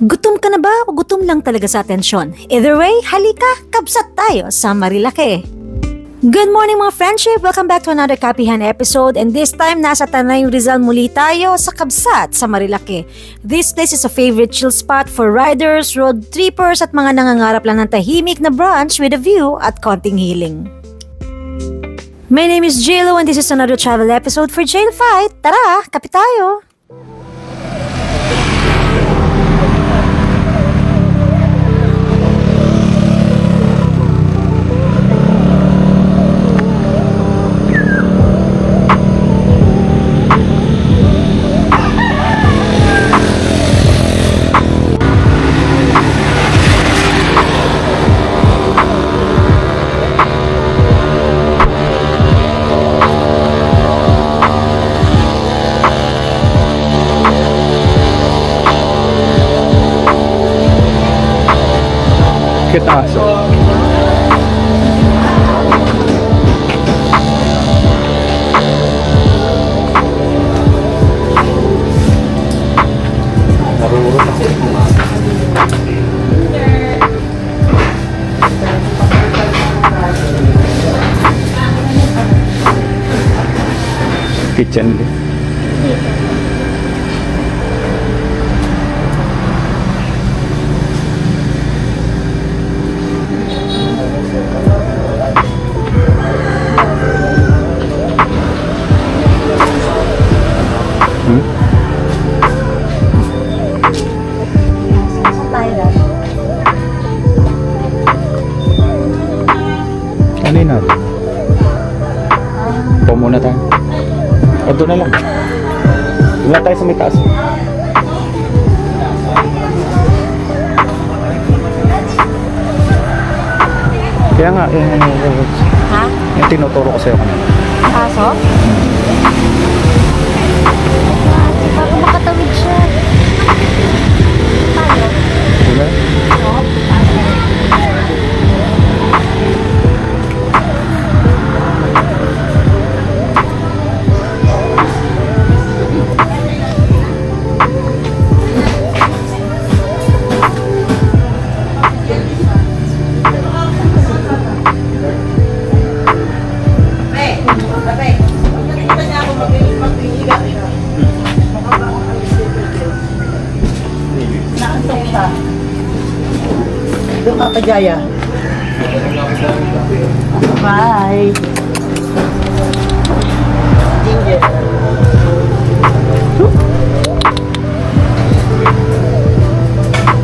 Gutom ka na ba o gutom lang talaga sa atensyon? Either way, halika, kabsat tayo sa Marilake. Good morning mga friendship! Welcome back to another Kapihan episode, and this time nasa Tanay Rizal muli tayo sa kabsat sa Marilake. This place is a favorite chill spot for riders, road trippers at mga nangangarap lang ng tahimik na brunch with a view at konting healing. My name is JLo and this is another travel episode for Jail Fight. Tara, kape tayo! Kitaas. Kitchen. Ano yun natin? Upo muna tayo. O doon na lang. Doon na tayo sa may taas. Kaya nga, yung tinuturo ko sa'yo kanina. Kaso? Bago makatawid siya. Tayo? Wala? Oo. Doon ka pa, Jaya. Bye. Ginger.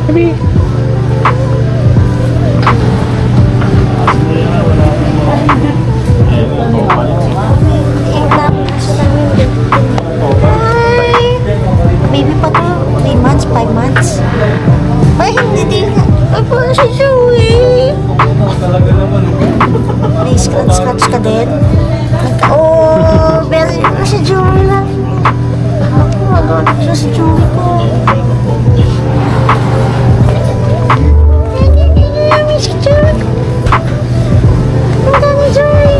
Sabi. Baby pa to, 3 months, 5 months. Ay, hindi. Ay, parang si Joey. May scratch ka din. Oh, very si Joey lang. Ako, maganda siya si Joey ko. Ay, si Joey. Ang dami Joey.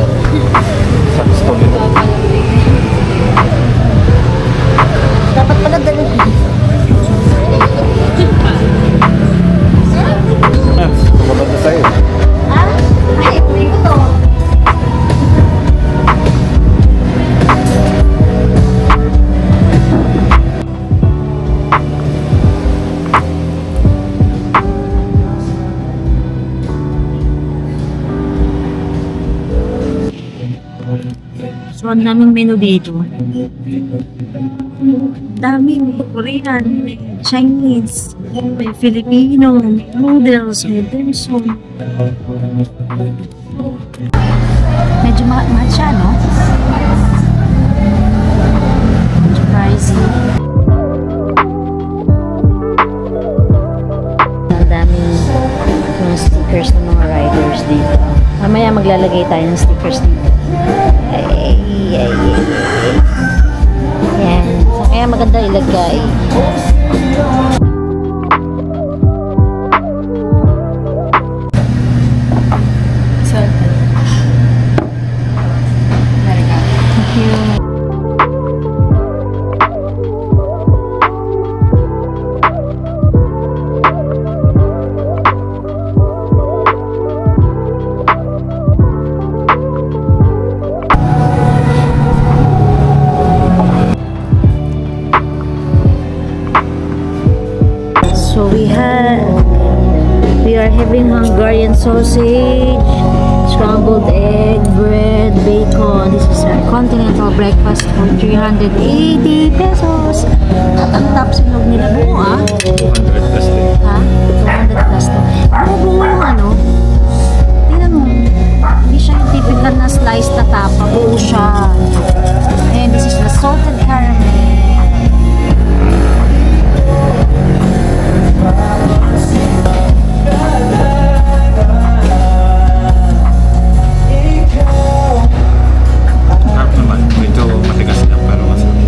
Saksto nito. Dapat pala dali. Maganda sa'yo. Ha? Ay, hindi ko to. So, ang daming menu dito. Dami, may Korean, may Chinese, may Filipino, may noodles, may dim sum. Medyo mahal siya, no? Medyo pricey. Ang daming mga stickers ng mga riders dito. Mamaya maglalagay tayo ng stickers dito. Ay. Yan. So, kaya maganda ilagay. Thank you. They're having Hungarian sausage, scrambled egg, bread, bacon. This is a continental breakfast for 380 pesos. At ang top silog nila buo 200 plus din. Ha? 200 plus to. Buo yung ano. Tingnan mo. Hindi siya yung typical na slice na tapa. Buo siya. And this is the salted caramel. Sarap naman. Medyo matigas lang pero masarap.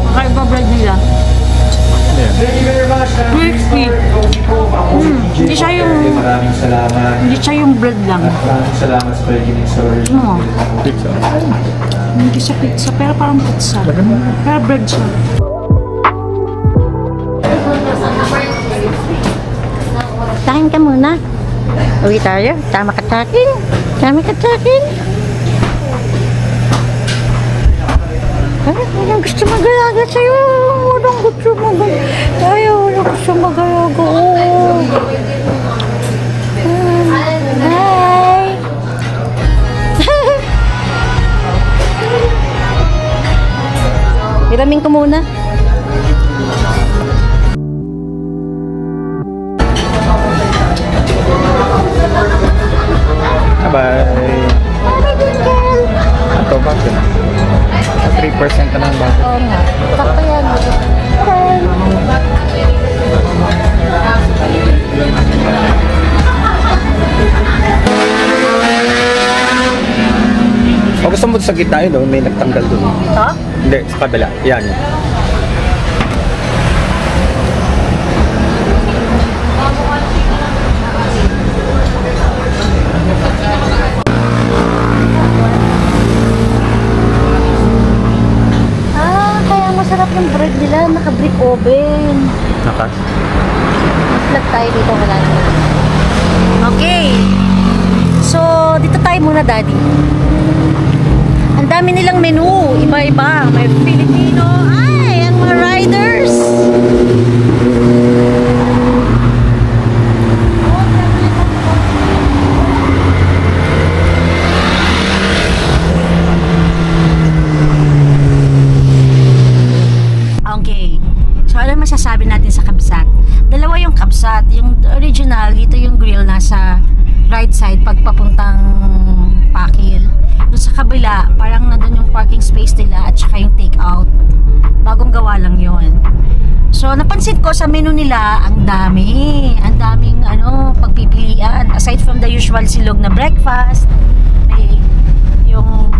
Kakaiba bread nila. Crispy. Hindi siya yung bread lang. Maraming salamat sa pagiging sorry. Ano? Pizza. Hindi siya pizza, pero parang pizza. Pero bread siya. Tahin ka muna. Uwi tayo. Tama ka sa akin. Tama ka sa akin. Walang gusto mag-alaga sa'yo. Walang gusto mag-alaga. Tayo, walang gusto mag-alaga. Hi! Hiramin ko muna. Bye! Ito ba? 3% na lang ba? Oo nga. Sakto yan. O gusto mo sa gitna yun, may nagtanggal doon. Ito? Hindi, sa kabila. Yan. Kaya masarap yung bread nila. Naka-brick oven. Naka? Vlog tayo dito. Wala na. Okay. So, dito tayo muna, Daddy. Ang dami nilang menu. Iba-iba. May Filipino. Ay, ang mga riders. Okay. So, ano masasabi natin sa kabsat? Dalawa yung kabsat. Yung original, dito yung grill nasa right side pagpapuntang Pakil. Doon sa kabila, parang nandun yung parking space nila at saka yung take out. Bagong gawa lang yon. So, napansin ko sa menu nila, ang dami. Ang daming pagpipilian. Aside from the usual silog na breakfast, may yung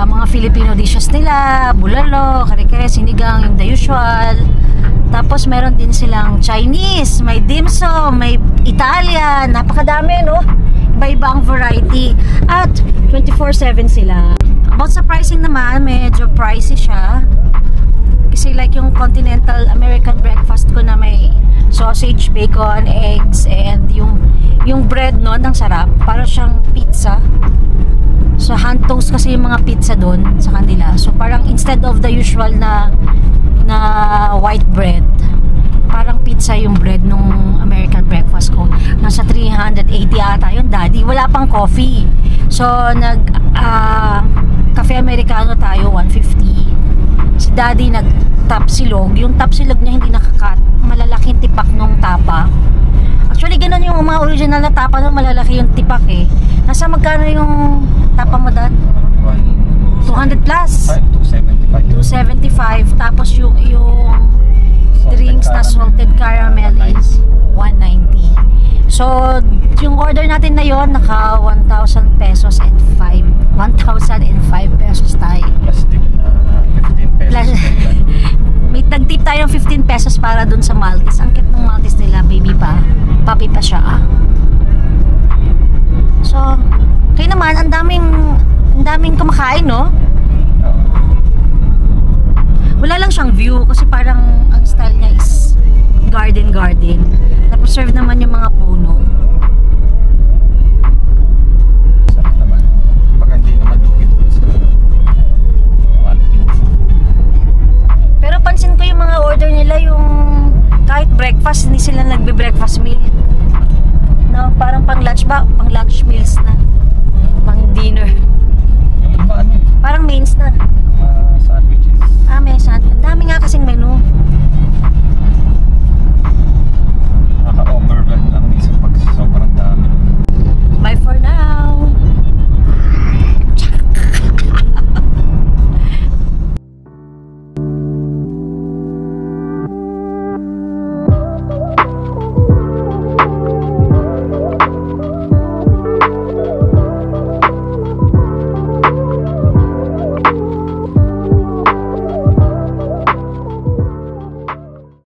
mga Filipino dishes nila, bulalo, kare-kare, sinigang, yung the usual. Tapos meron din silang Chinese, may dim sum, may Italian, napakadami, no? Iba-iba ang variety. At 24/7 sila. About sa pricing naman, medyo pricey siya. Kasi like yung continental American breakfast ko na may sausage, bacon, eggs, and yung bread nun, ang sarap. Para siyang pizza. So hand toast kasi yung mga pizza doon sa kanila. So parang instead of the usual na white bread, parang pizza yung bread nung American breakfast ko. Nasa 380 ata yun, Daddy. Wala pang coffee. So cafe americano tayo, 150. Si Daddy nag-top silog. Yung top silog niya hindi nakakat. Malalaking tipak nung tapa. Actually, ganun yung mga original na tapa nung malalaki yung tipak eh. Nasa magkano yung tapa mo, Dad? 200 plus? 275. Tapos yung drinks na salted caramel is 190. So, yung order natin na yon naka 1,000 pesos and 1,005 pesos tayo. Plus tip na 15 pesos. May tag-tip tayo ng 15 pesos para dun sa Maltese. Ang cute ng Maltese nila, baby pa. Papi pa siya, So, kayo naman, ang daming kumakain, no? Wala lang siyang view kasi parang ang style niya is garden. Na-preserve naman yung mga puno. Sarap naman. Baka hindi naman lukit sa Philippines. Pero pansin ko yung mga order nila, kahit breakfast, hindi sila nagbe-breakfast meal. No, parang pang lunch ba? Pang lunch meals na. Pang dinner. Ano ba ano? Parang mains na. Sandwich.